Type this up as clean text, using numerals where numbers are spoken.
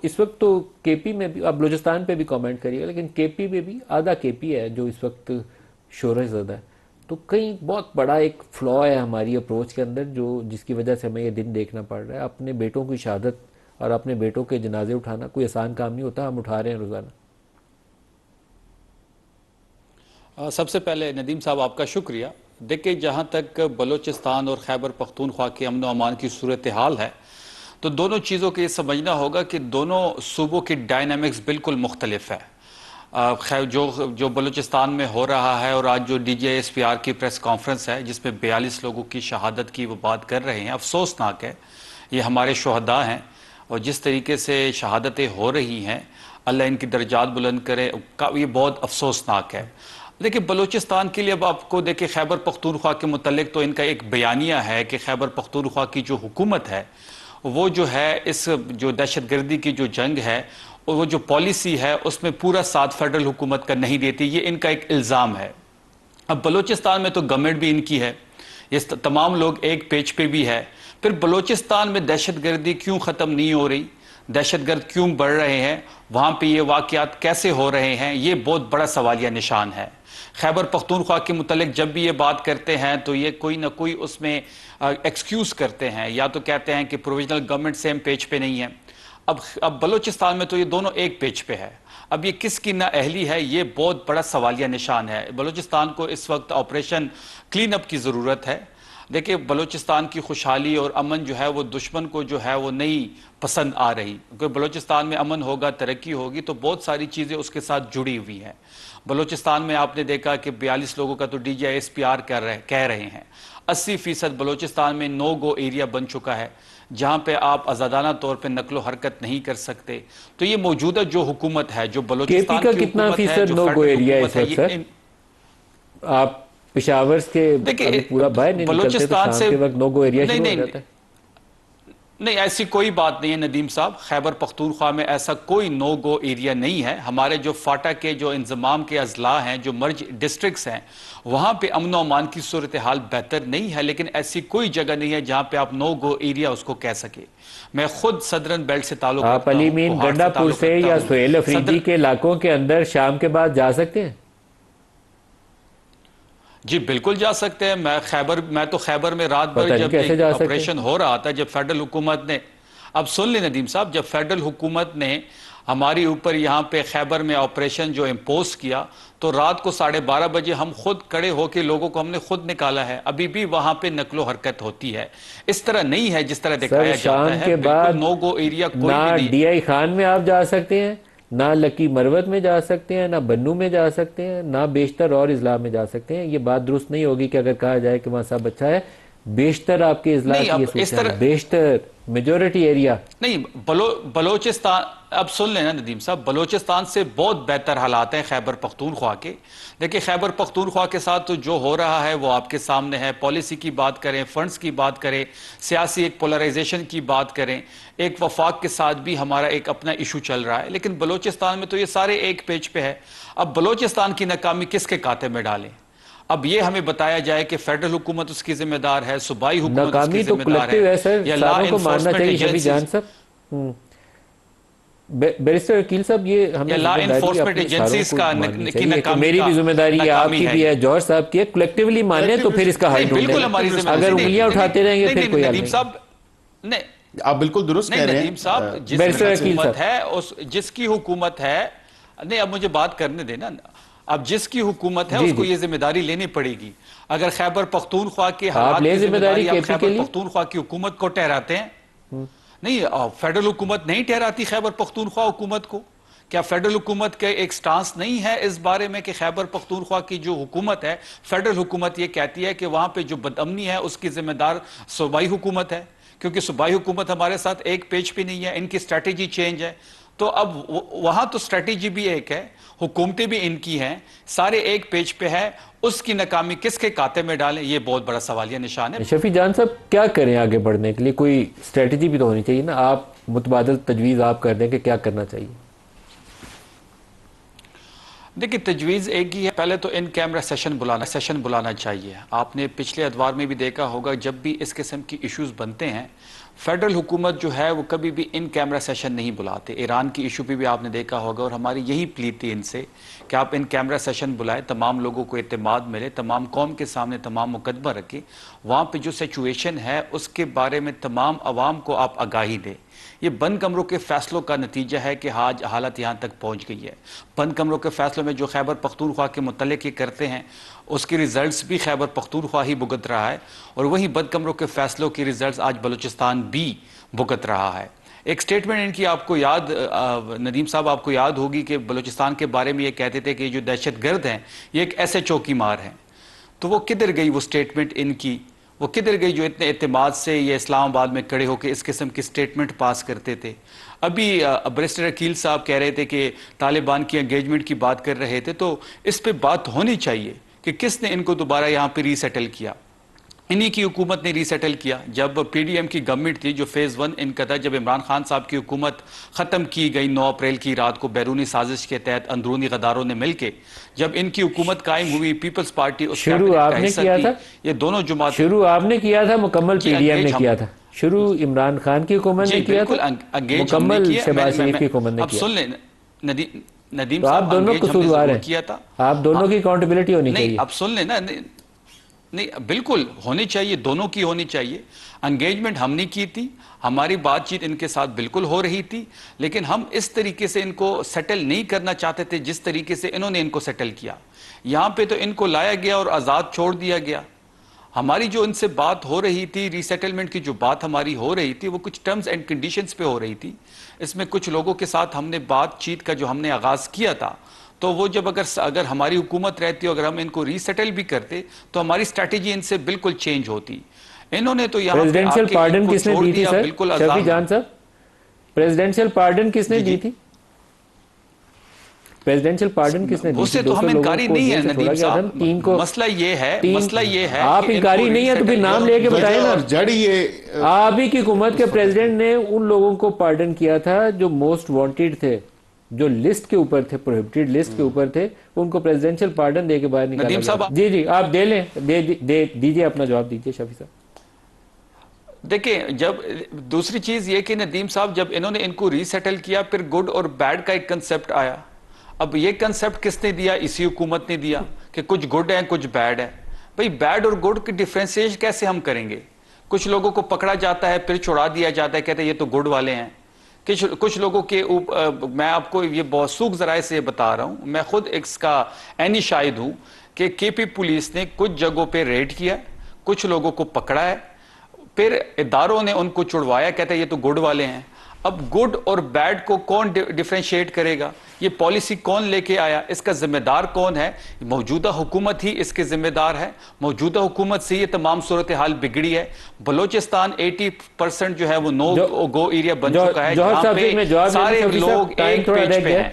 इस वक्त तो केपी में भी, आप बलूचिस्तान पे भी कमेंट करिएगा, लेकिन केपी में भी आधा केपी है जो इस वक्त शोर ज़्यादा है। तो कहीं बहुत बड़ा एक फ्लॉ है हमारी अप्रोच के अंदर, जो जिसकी वजह से हमें ये दिन देखना पड़ रहा है। अपने बेटों की शहादत और अपने बेटों के जनाजे उठाना कोई आसान काम नहीं होता, हम उठा रहे हैं रोज़ाना। सबसे पहले नदीम साहब आपका शुक्रिया। देखिए, जहाँ तक बलूचिस्तान और खैबर पख्तूनख्वा के अमन व अमान की सूरत हाल है, तो दोनों चीज़ों को ये समझना होगा कि दोनों सूबों की डायनामिक्स बिल्कुल मुख्तलिफ है। खैर, जो जो बलूचिस्तान में हो रहा है, और आज जो DGISPR की प्रेस कॉन्फ्रेंस है जिसमें 42 लोगों की शहादत की वो बात कर रहे हैं, अफसोसनाक है। ये हमारे शहदा हैं, और जिस तरीके से शहादतें हो रही हैं, अल्लाह इनकी दर्जात बुलंद करे, ये बहुत अफसोसनाक है। देखिए, बलूचिस्तान के लिए अब आपको देखिए, खैबर पख्तूनख्वा के मुतल्लिक तो इनका एक बयानिया है कि खैबर पख्तूनख्वा की जो हुकूमत है वो जो है, इस जो दहशतगर्दी की जो जंग है और वो जो पॉलिसी है उसमें पूरा साथ फेडरल हुकूमत का नहीं देती, ये इनका एक इल्ज़ाम है। अब बलूचिस्तान में तो गवर्नमेंट भी इनकी है, ये तमाम लोग एक पेज पे भी है। फिर बलूचिस्तान में दहशतगर्दी क्यों ख़त्म नहीं हो रही, दहशतगर्द क्यों बढ़ रहे हैं, वहाँ पे ये वाक़यात कैसे हो रहे हैं, ये बहुत बड़ा सवालिया निशान है। खैबर पख्तूनख्वा के मुतल्लिक जब भी ये बात करते हैं तो ये कोई ना कोई उसमें एक्सक्यूज़ करते हैं, या तो कहते हैं कि प्रोविजनल गवर्नमेंट सेम पेज पे नहीं है। अब बलूचिस्तान में तो ये दोनों एक पेज पे है। अब ये किसकी नाअहली है, ये बहुत बड़ा सवालिया निशान है। बलूचिस्तान को इस वक्त ऑपरेशन क्लीन अप की ज़रूरत है। देखिए, बलूचिस्तान की खुशहाली और अमन जो है वो दुश्मन को जो है वो नहीं पसंद आ रही, क्योंकि बलूचिस्तान में अमन होगा, तरक्की होगी, तो बहुत सारी चीज़ें उसके साथ जुड़ी हुई हैं। बलूचिस्तान में आपने देखा कि 42 लोगों का तो DGISPR कह रहे हैं। 80% बलूचिस्तान में नो गो एरिया बन चुका है, जहां पे आप आज़ादाना तौर पे नकलो हरकत नहीं कर सकते। तो ये मौजूदा जो हुकूमत है, जो केपी बलूचिस्तान का की कितना हुकूमत है, फीसद जो नो गो फेडरल एरिया है हुकूमत इस है, वक्त सर? ये आप पिशावर के अगर देखिए, पूरा बाहर नहीं निकलते तो बलूचिस्तान शाम से के वक्त नो गो एरिया नहीं शुरू हो नहीं जाता है। नहीं, ऐसी कोई बात नहीं है नदीम साहब। खैबर पख्तूनख्वा में ऐसा कोई नो गो एरिया नहीं है। हमारे जो फाटा के जो इंजमाम के अजला हैं, जो मर्ज डिस्ट्रिक्ट्स हैं, वहां पे अमन अमान की सूरत हाल बेहतर नहीं है, लेकिन ऐसी कोई जगह नहीं है जहां पे आप नो गो एरिया उसको कह सके। मैं खुद सदरन बेल्ट से ताल्लुक आप रखता अली हूं, मीन कोहाट से गंडापुर ताल्लुक से रखता या हूं। सुहेल अफरीदी सदर के इलाकों के अंदर शाम के बाद जा सकते हैं? जी बिल्कुल जा सकते हैं। मैं तो खैबर में रात भर पता नहीं जब कैसे एक जा सकते हैं। ऑपरेशन हो रहा था, जब फेडरल हुकूमत ने, अब सुन लें नदीम साहब, जब फेडरल हुकूमत ने हमारी ऊपर यहाँ पे खैबर में ऑपरेशन जो इम्पोज किया, तो रात को 12:30 बजे हम खुद खड़े होकर लोगों को हमने खुद निकाला है। अभी भी वहां पे नकलो हरकत होती है, इस तरह नहीं है जिस तरह सर दिखाया जाता शाम है। के बिल्कुल बाद नो गो एरिया कोई ना भी नहीं। DI खान में आप जा सकते हैं, ना लकी मरवत में जा सकते हैं, ना बन्नू में जा सकते हैं, ना बेशतर और इजला में जा सकते हैं। ये बात दुरुस्त नहीं होगी कि अगर कहा जाए कि वहाँ सब अच्छा है। बेशतर आपके इजला नहीं, की ये अब सूरत इस है, तरह बेशतर मेजोरिटी एरिया। नहीं, बलोचिस्तान, अब सुन लेना नदीम साहब, बलोचिस्तान से बहुत बेहतर हालात हैं खैबर पख्तूनख्वा के। देखिए, खैबर पख्तूनख्वा के साथ तो जो हो रहा है वो आपके सामने है। पॉलिसी की बात करें, फंड्स की बात करें, सियासी एक पोलराइजेशन की बात करें, एक वफाक के साथ भी हमारा एक अपना इशू चल रहा है, लेकिन बलोचिस्तान में तो ये सारे एक पेज पे है। अब बलोचिस्तान की नाकामी किसके खाते में डालें? अब ये हमें बताया जाए कि फेडरल हुकूमत उसकी जिम्मेदार है, सूबाई हुकूमत उसकी नाकामी तो जिम्मेदार कलेक्टिव है, है सर, या लॉ सारों को मानना इन्फोर्समेंट चाहिए। शफी एजेंसीज जान साहब, बैरिस्टर वकील साहब, ये या हमें लॉ जिम्मेदारी इन्फोर्समेंट अपनी सारों एजेंसीज को का माननी की चाहिए कि नाकामी मेरी का भी जिम्मेदारी है, नाकामी आपकी है भी ये। है, जॉर्ज साहब की है। कलेक्टिवली माने तो फिर इसका हल नहीं, बिल्कुल ढूंढें। हमारी अगर जिम्मेदारी नहीं उंगलियां नहीं नहीं उठाते रहेंगे नहीं फिर नहीं कोई नहीं, हल नदीम नहीं। साहब, नहीं आप बिल्कुल दुरुस्त नहीं कह रहे नदीम साहब, हैं। जिसकी बैरिस्टर वकील हुकूमत साहब, है उस जिसकी हुकूमत है, नहीं अब मुझे बात करने देना। अब जिसकी हुकूमत है जी उसको जी, ये जिम्मेदारी लेनी पड़ेगी। अगर खैबर पख्तूनख्वा के आप हालात ले की जिम्मेदारी जिम्मेदारी आप केपी के खैबर लिए। पख्तूनख्वा की हुकूमत को ठहराते हैं, नहीं फेडरल हुकूमत नहीं ठहराती खैबर पख्तूनख्वा हुकूमत को। क्या फेडरल हुकूमत का एक स्टांस नहीं है इस बारे में कि खैबर पख्तूनख्वा की जो हुकूमत है, फेडरल हुकूमत ये कहती है कि वहां पे जो बदअमनी है उसकी जिम्मेदार सूबाई हुकूमत है, क्योंकि सूबाई हुकूमत हमारे साथ एक पेज पे नहीं है, इनकी स्ट्रेटेजी चेंज है। तो अब वहां तो स्ट्रेटेजी भी एक है, हुकूमतें भी इनकी हैं, सारे एक पेज पे है। उसकी नाकामी किसके खाते में डालें, ये बहुत बड़ा सवालिया निशान है। शफी जान साहब, क्या करें आगे बढ़ने के लिए? कोई स्ट्रेटजी भी तो होनी चाहिए ना। आप मुतबादल तजवीज़ आप कर दें कि क्या करना चाहिए। देखिए, तजवीज़ एक ही है, पहले तो इन कैमरा सेशन बुलाना चाहिए। आपने पिछले अदवार में भी देखा होगा, जब भी इस किस्म की इश्यूज बनते हैं फेडरल हुकूमत जो है वो कभी भी इन कैमरा सेशन नहीं बुलाते। ईरान की इशू पे भी आपने देखा होगा, और हमारी यही प्ली थी इनसे कि आप इन कैमरा सेशन बुलाएं, तमाम लोगों को एतमाद मिले, तमाम कौम के सामने तमाम मुकदमा रखें, वहाँ पे जो सिचुएशन है उसके बारे में तमाम अवाम को आप आगाही दें। ये बंद कमरों के फैसलों का नतीजा है कि आज हालत यहाँ तक पहुँच गई है। बंद कमरों के फैसलों में जो खैबर पख्तूनख्वा के मुतल्लिक़ ये करते हैं उसके रिजल्ट्स भी खैबर पख्तूनख्वा ही भुगत रहा है, और वही बंद कमरों के फैसलों के रिजल्ट्स आज बलूचिस्तान भी भुगत रहा है। एक स्टेटमेंट इनकी आपको याद, नदीम साहब आपको याद होगी कि बलूचिस्तान के बारे में ये कहते थे कि जो दहशतगर्द हैं ये एक ऐसे चौकी मार हैं। तो वो किधर गई वो स्टेटमेंट इनकी, वो किधर गई जो इतने एतमाद से ये इस्लामाबाद में खड़े होकर इस किस्म की स्टेटमेंट पास करते थे। अभी बैरिस्टर अकील साहब कह रहे थे कि तालिबान की एंगेजमेंट की बात कर रहे थे, तो इस पे बात होनी चाहिए कि किसने इनको दोबारा यहाँ पे रीसेटल किया। इन्हीं की हुकूमत ने रीसेटल किया। जब पीडीएम की गवर्नमेंट थी, जो फेज़ 1 इनका था, जब इमरान खान साहब की हुकूमत ख़त्म की गई 9 अप्रैल की रात को बैरूनी साजिश के तहत अंदरूनी गद्दारों ने मिलकर जब इनकी हुकूमत कायम हुई, पीपल्स पार्टी उस शुरू आपने किया था, ये दोनों जुमात शुरू आपने किया था, मुकम्मल पीडीएम ने किया था। शुरू इमरान खान की हुकूमत ने किया था, मुकम्मल शहबाज शरीफ की हुकूमत ने अब किया। सुन ले नदीम तो आप साहब, दोनों कसूरवार किया था, हैं, आप दोनों की अकाउंटेबिलिटी होनी नहीं चाहिए। अब सुन लेना, नहीं बिल्कुल होनी चाहिए, दोनों की होनी चाहिए। एंगेजमेंट हमने की थी, हमारी बातचीत इनके साथ बिल्कुल हो रही थी, लेकिन हम इस तरीके से इनको सेटल नहीं करना चाहते थे जिस तरीके से इन्होंने इनको सेटल किया। यहां पे तो इनको लाया गया और आज़ाद छोड़ दिया गया। हमारी जो इनसे बात हो रही थी, रीसेटलमेंट की जो बात हमारी हो रही थी, वो कुछ टर्म्स एंड कंडीशंस पे हो रही थी। इसमें कुछ लोगों के साथ हमने बातचीत का जो हमने आगाज़ किया था, तो वो जब अगर हमारी हुकूमत रहती, अगर हम इनको रीसेटल भी करते, तो हमारी स्ट्रैटेजी इनसे बिल्कुल चेंज होती। इन्होंने तो यहाँ प्रेसिडेंशियल पार्डन किसने दी थी सर? बिल्कुल शफी जान साहब, प्रेसिडेंशियल पार्डन किसने दी थी? प्रेसिडेंशियल पार्डन किसने दी? उससे तो हम इनकारी नहीं है नदीम साहब। तीन को मसला ये है आप इनकारी नहीं है तो फिर नाम लेके बताए ना। जड़ी आप ही की हुकूमत के प्रेसिडेंट ने उन लोगों को पार्डन किया था जो मोस्ट वांटेड थे, जो लिस्ट के ऊपर थे, प्रोहिबिटेड लिस्ट के ऊपर थे, उनको प्रेसिडेंशियल पार्डन दे के बाहर निकाला नदीम गया। साहब, जी आप दे लें, दीजिए अपना जवाब दीजिए शफी साहब। देखिए, जब दूसरी चीज ये कि नदीम साहब, जब इन्होंने इनको रीसेटल किया, फिर गुड और बैड का एक कंसेप्ट आया। अब ये कंसेप्ट किसने दिया? इसी हुकूमत ने दिया कि कुछ गुड है कुछ बैड है। भाई बैड और गुड की डिफ्रेंशिएशन कैसे हम करेंगे? कुछ लोगों को पकड़ा जाता है, फिर छुड़ा दिया जाता है, कहते हैं ये तो गुड वाले हैं। कुछ लोगों के मैं आपको ये बहुत सूख जराए से बता रहा हूं, मैं खुद इसका ऐनी शाहिद हूं कि केपी पुलिस ने कुछ जगहों पे रेड किया, कुछ लोगों को पकड़ा है, फिर इदारों ने उनको छुड़वाया, कहते हैं ये तो गुड वाले हैं। अब गुड और बैड को कौन डिफरेंशिएट करेगा? ये पॉलिसी कौन लेके आया? इसका जिम्मेदार कौन है? मौजूदा हुकूमत ही इसके जिम्मेदार है। मौजूदा हुकूमत से ये तमाम सूरत हाल बिगड़ी है। बलोचिस्तान 80% जो है वो नो गो एरिया बन चुका है, जहां पे सारे लोग एक पेज पे हैं।